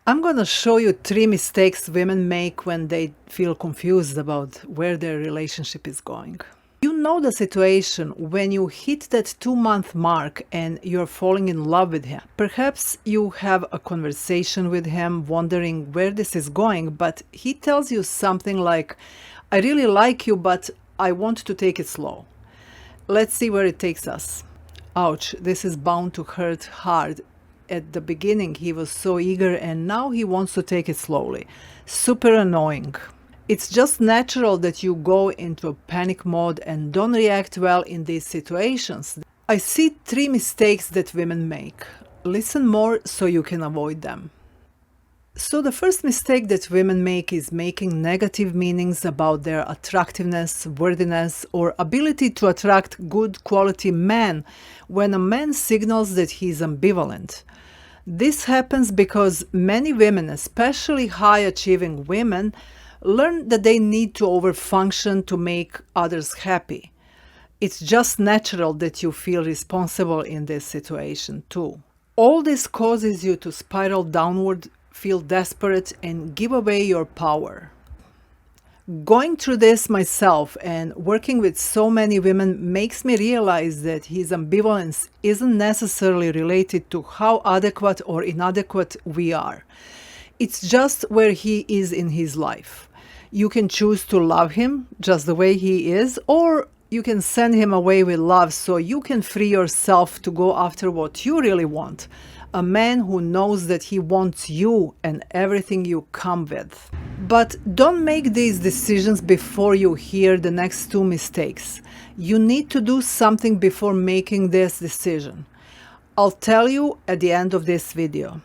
I'm going to show you 3 mistakes women make when they feel confused about where their relationship is going. You know the situation when you hit that 2-month mark and you're falling in love with him. Perhaps you have a conversation with him wondering where this is going, but he tells you something like, I really like you, but I want to take it slow. Let's see where it takes us. Ouch, this is bound to hurt hard. At the beginning, he was so eager, and now he wants to take it slowly. Super annoying. It's just natural that you go into a panic mode and don't react well in these situations. I see 3 mistakes that women make. Listen more so you can avoid them. So the first mistake that women make is making negative meanings about their attractiveness, worthiness, or ability to attract good quality men when a man signals that he's ambivalent. This happens because many women, especially high-achieving women, learn that they need to overfunction to make others happy. It's just natural that you feel responsible in this situation too. All this causes you to spiral downward, feel desperate, and give away your power. Going through this myself and working with so many women makes me realize that his ambivalence isn't necessarily related to how adequate or inadequate we are. It's just where he is in his life. You can choose to love him just the way he is, or you can send him away with love so you can free yourself to go after what you really want. A man who knows that he wants you and everything you come with. But don't make these decisions before you hear the next 2 mistakes. You need to do something before making this decision. I'll tell you at the end of this video.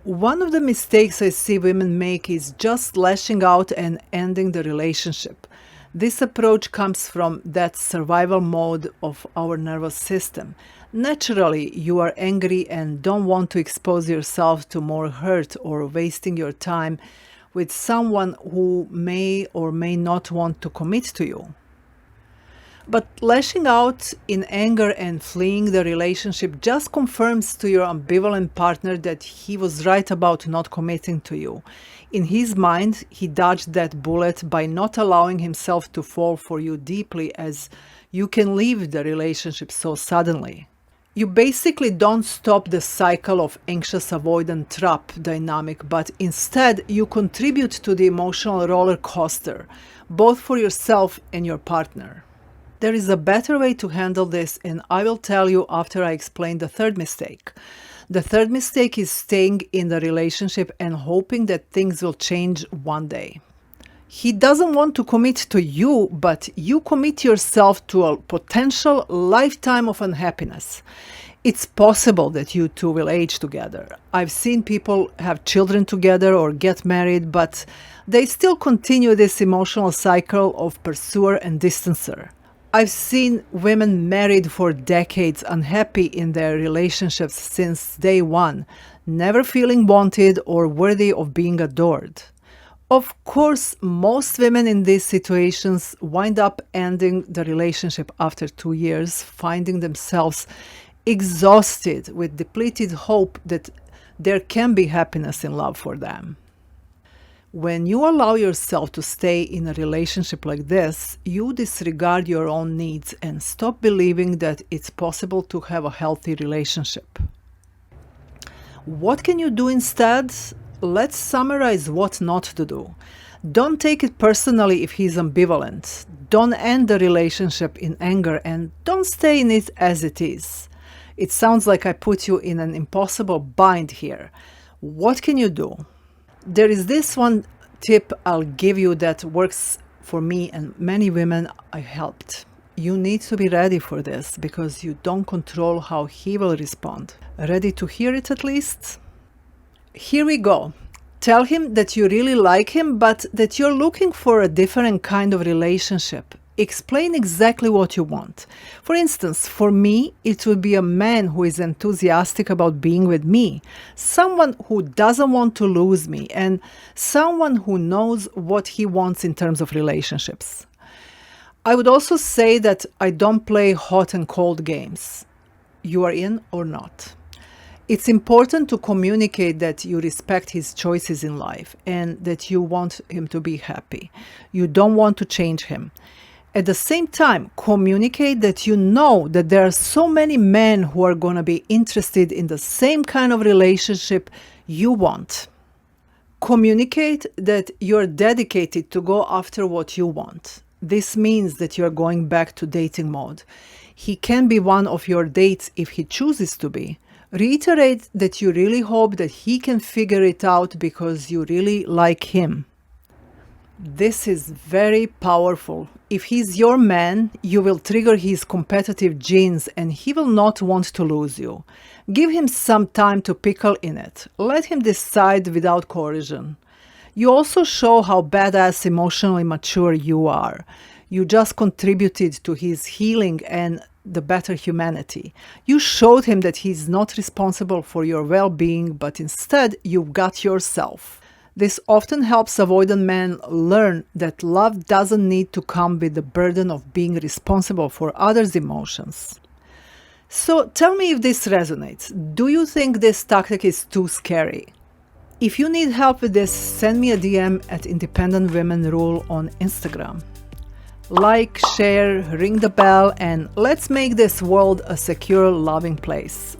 One of the mistakes I see women make is just lashing out and ending the relationship. This approach comes from that survival mode of our nervous system. Naturally, you are angry and don't want to expose yourself to more hurt or wasting your time with someone who may or may not want to commit to you. But lashing out in anger and fleeing the relationship just confirms to your ambivalent partner that he was right about not committing to you. In his mind, he dodged that bullet by not allowing himself to fall for you deeply, as you can leave the relationship so suddenly. You basically don't stop the cycle of anxious avoidant trap dynamic, but instead you contribute to the emotional roller coaster, both for yourself and your partner. There is a better way to handle this, and I will tell you after I explain the third mistake. The third mistake is staying in the relationship and hoping that things will change one day. He doesn't want to commit to you, but you commit yourself to a potential lifetime of unhappiness. It's possible that you two will age together. I've seen people have children together or get married, but they still continue this emotional cycle of pursuer and distancer. I've seen women married for decades, unhappy in their relationships since day one, never feeling wanted or worthy of being adored. Of course, most women in these situations wind up ending the relationship after 2 years, finding themselves exhausted with depleted hope that there can be happiness in love for them. When you allow yourself to stay in a relationship like this, you disregard your own needs and stop believing that it's possible to have a healthy relationship. What can you do instead? Let's summarize what not to do. Don't take it personally if he's ambivalent. Don't end the relationship in anger, and don't stay in it as it is. It sounds like I put you in an impossible bind here. What can you do? There is this one tip I'll give you that works for me and many women I helped. You need to be ready for this because you don't control how he will respond. Ready to hear it at least? Here we go. Tell him that you really like him, but that you're looking for a different kind of relationship. Explain exactly what you want. For instance, for me, it would be a man who is enthusiastic about being with me, someone who doesn't want to lose me, and someone who knows what he wants in terms of relationships. I would also say that I don't play hot and cold games. You are in or not. It's important to communicate that you respect his choices in life and that you want him to be happy. You don't want to change him. At the same time, communicate that you know that there are so many men who are going to be interested in the same kind of relationship you want. Communicate that you're dedicated to go after what you want. This means that you're going back to dating mode. He can be one of your dates if he chooses to be. Reiterate that you really hope that he can figure it out because you really like him. This is very powerful. If he's your man, you will trigger his competitive genes and he will not want to lose you. Give him some time to pickle in it. Let him decide without coercion. You also show how badass emotionally mature you are. You just contributed to his healing and the better humanity. You showed him that he's not responsible for your well-being, but instead you got yourself. This often helps avoidant men learn that love doesn't need to come with the burden of being responsible for others' emotions. So tell me if this resonates. Do you think this tactic is too scary? If you need help with this, send me a DM at Independent Women Rule on Instagram. Like, share, ring the bell, and let's make this world a secure, loving place.